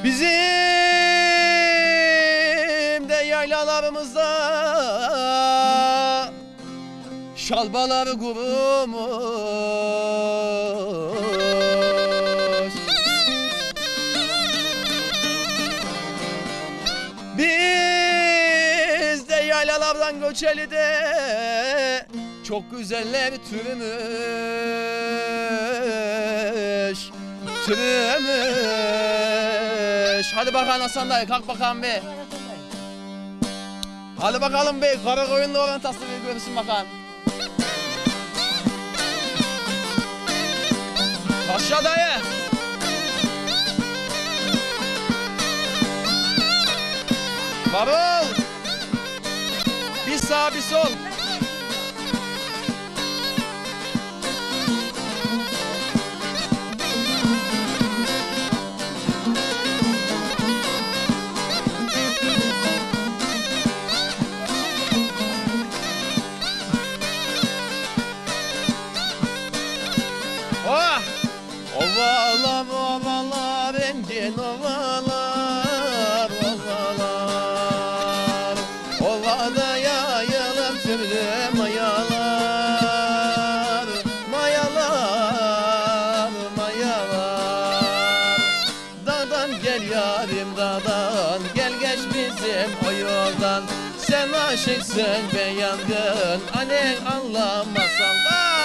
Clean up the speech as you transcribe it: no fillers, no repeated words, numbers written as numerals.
Bizim de yaylalarımızda şalbaları kurumuş. Biz de yaylalardan göçeli de çok güzeller türümüş. Türümüş. Hadi bakalım Hasan dayı, kalk bakalım be. Hadi bakalım be, Karakoyunlu olan tasvirleri görsün bakalım. Paşa dayı. Varol. Bir sağ bir sol. Oh! Ovalar, ovalar, engin ovalar, ovalar. Ovada yayılır türlü mayalar, mayalar, mayalar. Dağdan gel yarim dağdan, gel geç bizim o yoldan. Sen aşıksın ben yangın, annen anlamasan da.